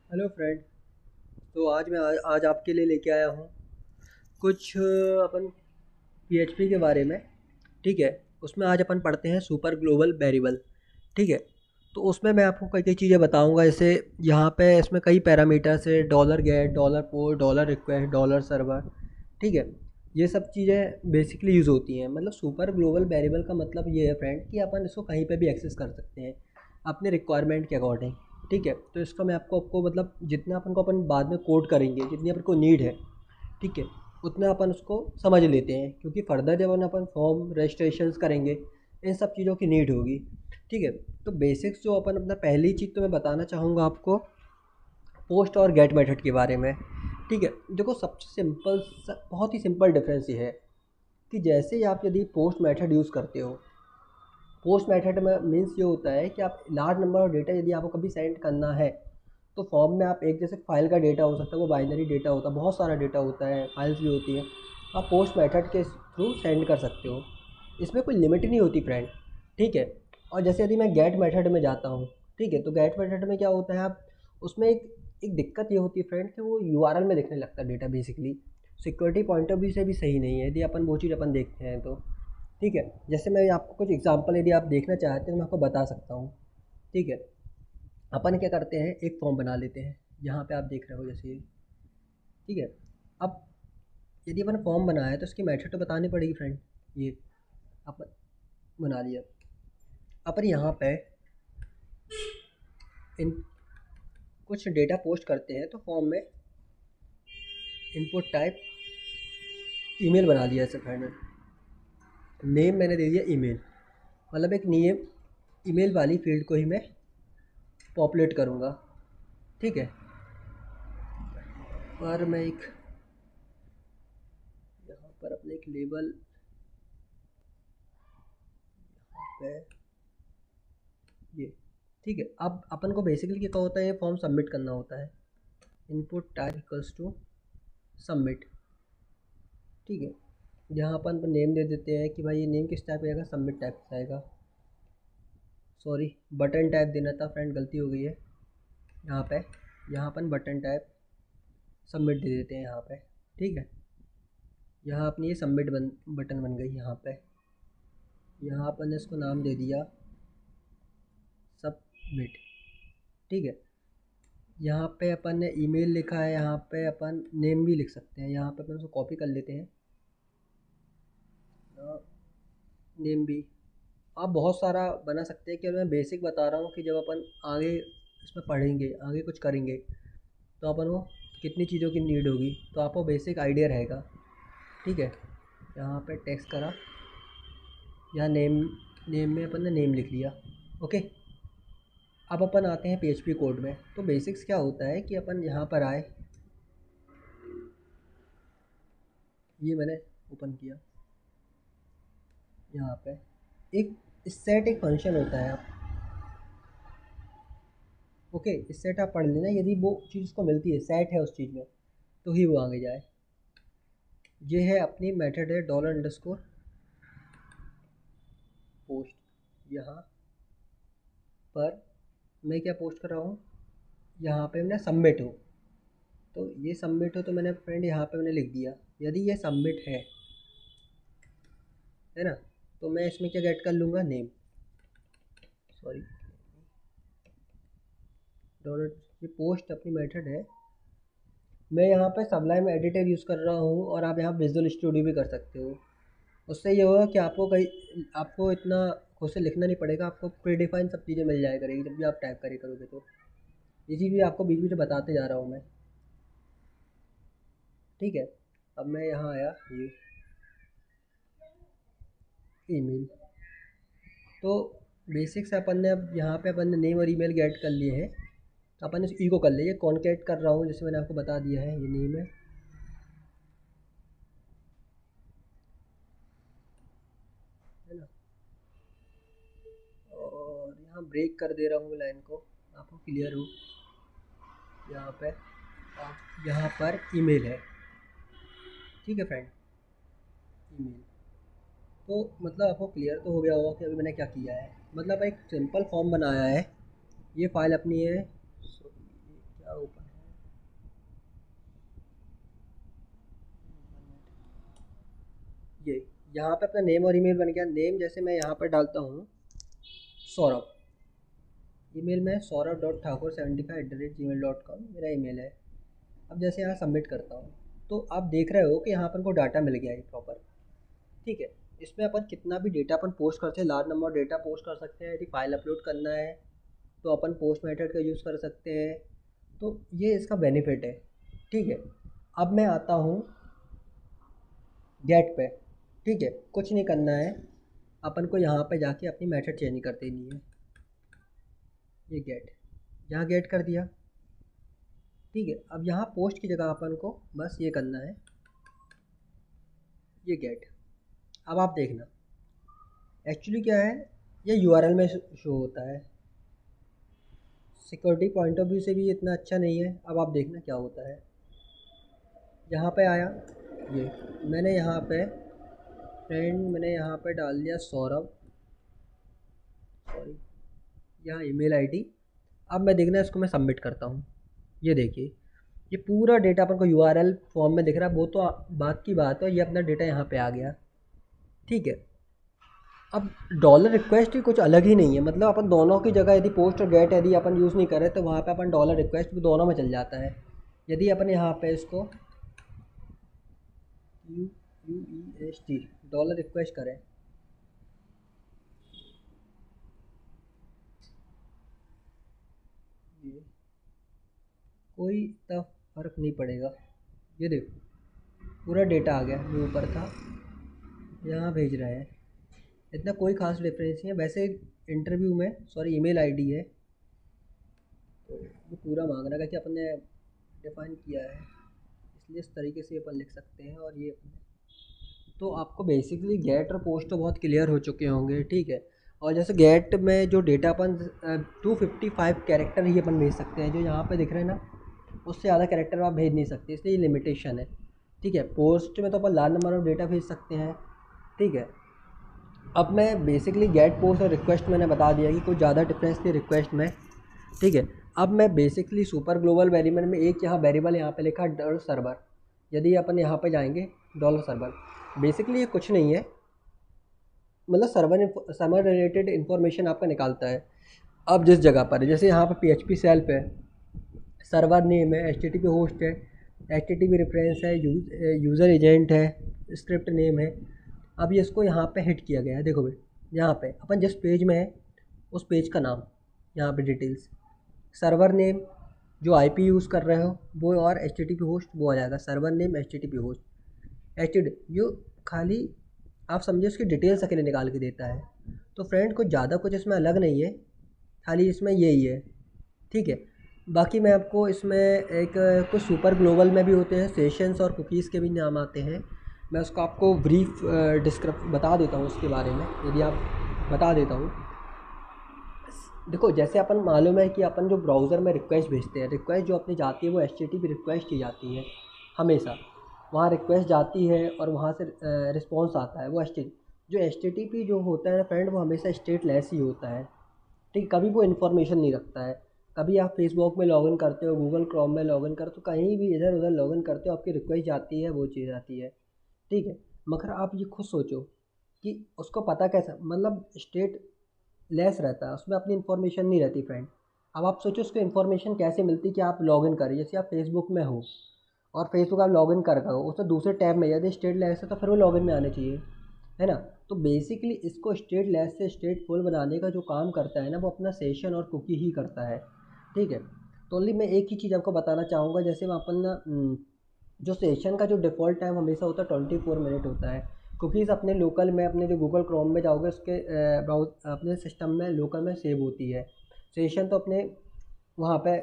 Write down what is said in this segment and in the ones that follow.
Hello friend. तो आज मैं आज आपके लिए लेके आया हूँ कुछ अपन पीएचपी के बारे में। ठीक है। उसमें आज अपन पढ़ते हैं सुपर ग्लोबल वेरिएबल। ठीक है। तो उसमें मैं आपको कई कई चीज़ें बताऊंगा, जैसे यहाँ पे इसमें कई पैरामीटर्स है, dollar get, dollar post, dollar request, dollar server. ठीक है। ये सब चीज़ें बेसिकली यूज़ होती हैं। मतलब सुपर ग्लोबल वेरिएबल का मतलब ये है फ्रेंड कि अपन इसको कहीं पे भी एक्सेस कर सकते हैं अपने रिक्वायरमेंट के अकॉर्डिंग। ठीक है। तो इसका मैं आपको मतलब जितना अपन को अपन बाद में कोड करेंगे, जितनी अपन को नीड है, ठीक है, उतना अपन उसको समझ लेते हैं, क्योंकि फर्दर जब अपन फॉर्म रजिस्ट्रेशंस करेंगे, इन सब चीज़ों की नीड होगी। ठीक है। तो बेसिक्स जो अपन अपना पहली चीज़ तो मैं बताना चाहूँगा आपको पोस्ट और गेट मेथड के बारे में। ठीक है। देखो, सबसे सिंपल बहुत ही सिंपल डिफरेंस ये है कि जैसे ही आप यदि पोस्ट मेथड यूज़ करते हो, पोस्ट मेथड में मीन्स ये होता है कि आप लार्ज नंबर ऑफ डेटा यदि आपको कभी सेंड करना है, तो फॉर्म में आप एक जैसे फाइल का डेटा हो सकता है, वो बाइनरी डेटा होता है, बहुत सारा डेटा होता है, फाइल्स भी होती हैं, आप पोस्ट मेथड के थ्रू सेंड कर सकते हो। इसमें कोई लिमिट नहीं होती फ्रेंड। ठीक है। और जैसे यदि मैं गेट मेथड में जाता हूँ, ठीक है, तो गेट मेथड में क्या होता है, आप उसमें एक एक दिक्कत ये होती है फ्रेंड कि वो यूआरएल में दिखने लगता है data. Basically security point of view से भी सही नहीं है यदि अपन वो चीज़ अपन देखते हैं तो। ठीक है। जैसे मैं आपको कुछ एग्जांपल यदि आप देखना चाहते हैं तो मैं आपको बता सकता हूँ। ठीक है। अपन क्या करते हैं, एक फॉर्म बना लेते हैं। यहाँ पे आप देख रहे हो जैसे ये। ठीक है। अब यदि अपन फॉर्म बनाया है तो उसकी मेथड तो बतानी पड़ेगी फ्रेंड। ये अपन बना लिया। अपन यहाँ पे इन कुछ डेटा पोस्ट करते हैं, तो फॉर्म में इनपुट टाइप ईमेल बना दिया ऐसे फ्रेंड। नेम मैंने दे दिया ईमेल। मतलब एक नेम ईमेल वाली फील्ड को ही मैं पॉपुलेट करूँगा। ठीक है। और मैं एक यहाँ पर अपने एक लेबल पे ये। ठीक है। अब अपन को बेसिकली क्या होता है, ये फॉर्म सबमिट करना होता है। Input type equals to submit. ठीक है। यहाँ अपन नेम दे देते हैं कि भाई ये नेम किस टाइप का आएगा, सबमिट टाइप का आएगा। सॉरी, बटन टाइप देना था फ्रेंड, गलती हो गई है। यहाँ पे यहाँ अपन बटन टाइप सबमिट दे देते हैं यहाँ पे। ठीक है। यहाँ अपनी ये सबमिट बटन बन गई यहाँ पे। यहाँ अपन ने इसको नाम दे दिया सबमिट। ठीक है। यहाँ पे अपन ने ईमेल लिखा है, यहाँ पे अपन नेम भी लिख सकते हैं। यहाँ पे अपन उसको कॉपी कर लेते हैं, नेम भी। आप बहुत सारा बना सकते हैं, कि मैं बेसिक बता रहा हूँ कि जब अपन आगे इसमें पढ़ेंगे, आगे कुछ करेंगे, तो अपन को कितनी चीज़ों की नीड होगी, तो आपको बेसिक आइडिया रहेगा। ठीक है। यहाँ पे टेक्स्ट करा, यहाँ नेम, नेम में अपन ने नेम लिख लिया। ओके। अब अपन आते हैं पीएचपी कोड में। तो बेसिक्स क्या होता है कि अपन यहाँ पर आए, ये मैंने ओपन किया। यहाँ पे एक सेट एक फंक्शन होता है। आप ओके, इस सेट आप पढ़ लेना, यदि वो चीज़ उसको मिलती है, सेट है उस चीज़ में, तो ही वो आगे जाए। ये है अपनी मेथड है डॉलर अंडरस्कोर पोस्ट। यहाँ पर मैं क्या पोस्ट कर रहा हूँ, यहाँ पे मैंने सबमिट हो, तो ये सबमिट हो, तो मैंने फ्रेंड यहाँ पे मैंने लिख दिया। यदि ये सबमिट है ना, तो मैं इसमें क्या गेट कर लूँगा, नेम। सॉरी, डॉलर, ये पोस्ट अपनी मेथड है। मैं यहाँ पे सबलाइम एडिटर यूज़ कर रहा हूँ, और आप यहाँ विजुअल स्टूडियो भी कर सकते हो। उससे ये होगा कि आपको इतना खुद से लिखना नहीं पड़ेगा, आपको प्री डिफाइन सब चीज़ें मिल जाया करेगी जब भी आप टाइप करे करोगे। तो ये चीज़ भी आपको बीच बीच में बताते जा रहा हूँ मैं। ठीक है। अब मैं यहाँ आया, ये ईमेल। तो बेसिक्स अपन ने अब यहाँ पे अपन ने नेम और ईमेल गेट कर लिए हैं, तो अपन इस ई को कर लिए कॉन्केट कर रहा हूँ, जैसे मैंने आपको बता दिया है, ये नेम है ना। और यहाँ ब्रेक कर दे रहा हूँ लाइन को, आपको क्लियर हो। यहाँ पे आप यहाँ पर ईमेल है। ठीक है फ्रेंड, ईमेल। तो मतलब आपको क्लियर तो हो गया होगा कि अभी मैंने क्या किया है। मतलब एक सिंपल फॉर्म बनाया है, ये फाइल अपनी है। क्या ऊपर यहाँ पे अपना नेम और ईमेल बन गया। नेम जैसे मैं यहाँ पर डालता हूँ सौरभ, ईमेल में saurabh.thakur75@gmail.com मेरा ईमेल है। अब जैसे यहाँ सबमिट करता हूँ तो आप देख रहे हो कि यहाँ पर को डाटा मिल गया है प्रॉपर, ठीक है। इसमें अपन कितना भी डेटा अपन पोस्ट करते हैं, लार्ज नंबर डेटा पोस्ट कर सकते हैं। यदि फाइल अपलोड करना है तो अपन पोस्ट मेथड का यूज़ कर सकते हैं। तो ये इसका बेनिफिट है, ठीक है। अब मैं आता हूँ गेट पे, ठीक है। कुछ नहीं करना है, अपन को यहाँ पे जाके अपनी मेथड चेंज कर देनी है। ये गेट, यहाँ गेट कर दिया, ठीक है। अब यहाँ पोस्ट की जगह अपन को बस ये करना है, ये गेट। अब आप देखना एक्चुअली क्या है, ये यूआरएल में शो होता है। सिक्योरिटी पॉइंट ऑफ व्यू से भी इतना अच्छा नहीं है। अब आप देखना क्या होता है। यहाँ पे आया, ये मैंने यहाँ पे मैंने यहाँ पे डाल दिया सौरभ, सॉरी, यहाँ ईमेल आईडी। अब मैं देखना इसको मैं सबमिट करता हूँ। ये देखिए ये पूरा डेटा अपन को यूआरएल फॉर्म में दिख रहा है, वो तो बात की बात है। ये अपना डेटा यहाँ पे आ गया, ठीक है। अब डॉलर रिक्वेस्ट ही कुछ अलग ही नहीं है, मतलब अपन दोनों की जगह यदि पोस्ट और गेट यदि अपन यूज़ नहीं करें तो वहाँ पे अपन डॉलर रिक्वेस्ट भी दोनों में चल जाता है। यदि अपन यहाँ पे इसको UUEST डॉलर रिक्वेस्ट करें, ये कोई इतना फ़र्क नहीं पड़ेगा। ये देखो पूरा डेटा आ गया जो ऊपर था, यहाँ भेज रहे हैं। इतना कोई ख़ास डिफरेंस नहीं है। वैसे इंटरव्यू में सॉरी ईमेल आईडी है तो ये पूरा मांग रहा है कि अपन ने डिफ़ाइन किया है, इसलिए इस तरीके से अपन लिख सकते हैं। और ये तो आपको बेसिकली गेट और पोस्ट तो बहुत क्लियर हो चुके होंगे, ठीक है। और जैसे गेट में जो डेटा अपन 255 कैरेक्टर ही अपन भेज सकते हैं, जो यहाँ पे दिख रहे हैं ना, उससे ज़्यादा कैरेक्टर आप भेज नहीं सकते, इसलिए ये लिमिटेशन है, ठीक है। पोस्ट में तो अपन लार्ज नंबर ऑफ डेटा भेज सकते हैं, ठीक है। अब मैं बेसिकली गेट, पोस्ट और रिक्वेस्ट मैंने बता दिया कि कुछ ज़्यादा डिफरेंस थी रिक्वेस्ट में, ठीक है। अब मैं बेसिकली सुपर ग्लोबल वेरिएबल में एक यहाँ वेरिएबल यहाँ पे लिखा डॉलर सर्वर। यदि अपन यहाँ पे जाएंगे डॉलर सर्वर, बेसिकली ये कुछ नहीं है, मतलब सर्वर रिलेटेड इन्फॉर्मेशन आपका निकालता है। अब जिस जगह पर है, जैसे यहाँ पर PHP सेल्फ है, सर्वर नेम है, HTTP होस्ट है, HTTP रेफरेंस है, यूज़र एजेंट है, स्क्रिप्ट नेम है। अब ये इसको यहाँ पे हिट किया गया है, देखो भाई यहाँ पे अपन जिस पेज में है उस पेज का नाम, यहाँ पे डिटेल्स, सर्वर नेम जो IP यूज़ कर रहे हो वो, और HTTP होस्ट वो आ जाएगा। Server name, HTTP host, HTTP जो खाली आप समझिए उसकी डिटेल्स अकेले निकाल के देता है। तो फ्रेंड कुछ ज़्यादा कुछ इसमें अलग नहीं है, खाली इसमें यही है, ठीक है। बाकी मैं आपको इसमें एक कुछ सुपर ग्लोबल में भी होते हैं सेशंस और कुकीज़ के भी नाम आते हैं। मैं उसको आपको ब्रीफ बता देता हूँ उसके बारे में, यदि आप बता देता हूँ। देखो जैसे अपन मालूम है कि अपन जो ब्राउज़र में रिक्वेस्ट भेजते हैं, रिक्वेस्ट जो अपनी जाती है वो HTTP रिक्वेस्ट ही जाती है हमेशा। वहाँ रिक्वेस्ट जाती है और वहाँ से रिस्पॉन्स आता है, वो जो HTTP जो होता है ना फ्रेंड, वो हमेशा स्टेटलेस ही होता है, ठीक। कभी वो इन्फॉर्मेशन नहीं रखता है। कभी आप फेसबुक में लॉगिन करते हो, गूगल क्रोम में लॉगिन करते हो, कहीं भी इधर उधर लॉगिन करते हो, आपकी रिक्वेस्ट जाती है, वो चीज़ आती है, ठीक है। मगर आप ये खुद सोचो कि उसको पता कैसा, मतलब स्टेट लेस रहता है, उसमें अपनी इन्फॉर्मेशन नहीं रहती फ्रेंड। अब आप सोचो उसको इन्फॉर्मेशन कैसे मिलती कि आप लॉगिन करें। जैसे आप फेसबुक में हो और फेसबुक आप लॉगिन कर रहे हो, उससे दूसरे टैब में यदि स्टेट लेस है तो फिर वो लॉगिन में आने चाहिए, है ना। तो बेसिकली इसको स्टेट लेस से स्टेट फुल बनाने का जो काम करता है ना, वो अपना सेशन और कुकी ही करता है, ठीक है। तो ओनली मैं एक ही चीज़ आपको बताना चाहूँगा, जैसे मैं अपन ना जो सेशन का जो डिफ़ॉल्ट टाइम हमेशा होता है 24 मिनट होता है। कुकीज़ अपने लोकल में, अपने जो गूगल क्रोम में जाओगे उसके ब्राउज अपने सिस्टम में लोकल में सेव होती है। सेशन तो अपने वहाँ पे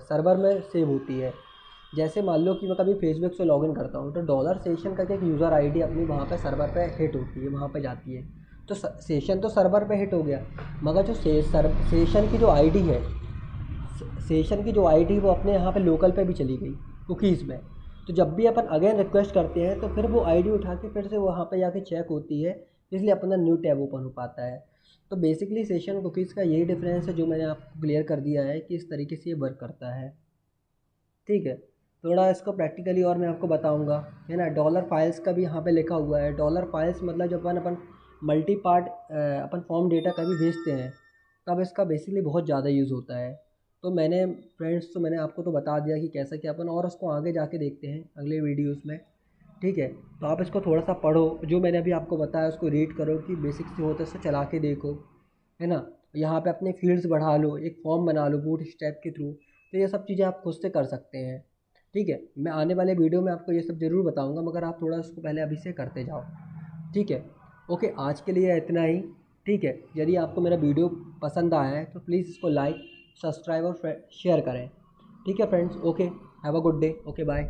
सर्वर में सेव होती है। जैसे मान लो कि मैं कभी फेसबुक से लॉगिन करता हूँ तो डॉलर सेशन करके एक यूज़र आईडी अपनी वहाँ पे सर्वर पे हिट होती है, वहाँ पे जाती है। तो सेशन तो सर्वर पे हिट हो गया, मगर जो सेशन की जो आईडी है, सेशन की जो आईडी वो अपने यहाँ पे लोकल पे भी चली गई कुकीज़ में। तो जब भी अपन अगेन रिक्वेस्ट करते हैं तो फिर वो आईडी उठा के फिर से वहाँ पे जाके चेक होती है, इसलिए अपना न्यू टैब ओपन हो पाता है। तो बेसिकली सेशन कुकीज़ का यही डिफरेंस है जो मैंने आपको क्लियर कर दिया है कि इस तरीके से ये वर्क करता है, ठीक है। थोड़ा इसको प्रैक्टिकली और मैं आपको बताऊंगा, है ना। डॉलर फाइल्स का भी यहाँ पे लिखा हुआ है। डॉलर फाइल्स मतलब जब अपन मल्टी पार्ट अपन फॉर्म डेटा कभी भेजते हैं तब इसका बेसिकली बहुत ज़्यादा यूज़ होता है। तो मैंने फ्रेंड्स, तो मैंने आपको तो बता दिया कि कैसा क्या अपन, और उसको आगे जाके देखते हैं अगले वीडियोज़ में, ठीक है। तो आप इसको थोड़ा सा पढ़ो, जो मैंने अभी आपको बताया उसको रीड करो कि बेसिक्स जो होता है उससे चला के देखो, है ना। यहाँ पे अपने फील्ड्स बढ़ा लो, एक फॉर्म बना लो बूट स्ट्रैप के थ्रू। तो ये सब चीज़ें आप खुद से कर सकते हैं, ठीक है। मैं आने वाले वीडियो में आपको ये सब ज़रूर बताऊँगा, मगर आप थोड़ा उसको पहले अभी से करते जाओ, ठीक है। ओके, आज के लिए इतना ही, ठीक है। यदि आपको मेरा वीडियो पसंद आया है तो प्लीज़ इसको लाइक, सब्सक्राइब और शेयर करें, ठीक है friends. Okay, have a good day. Okay, bye.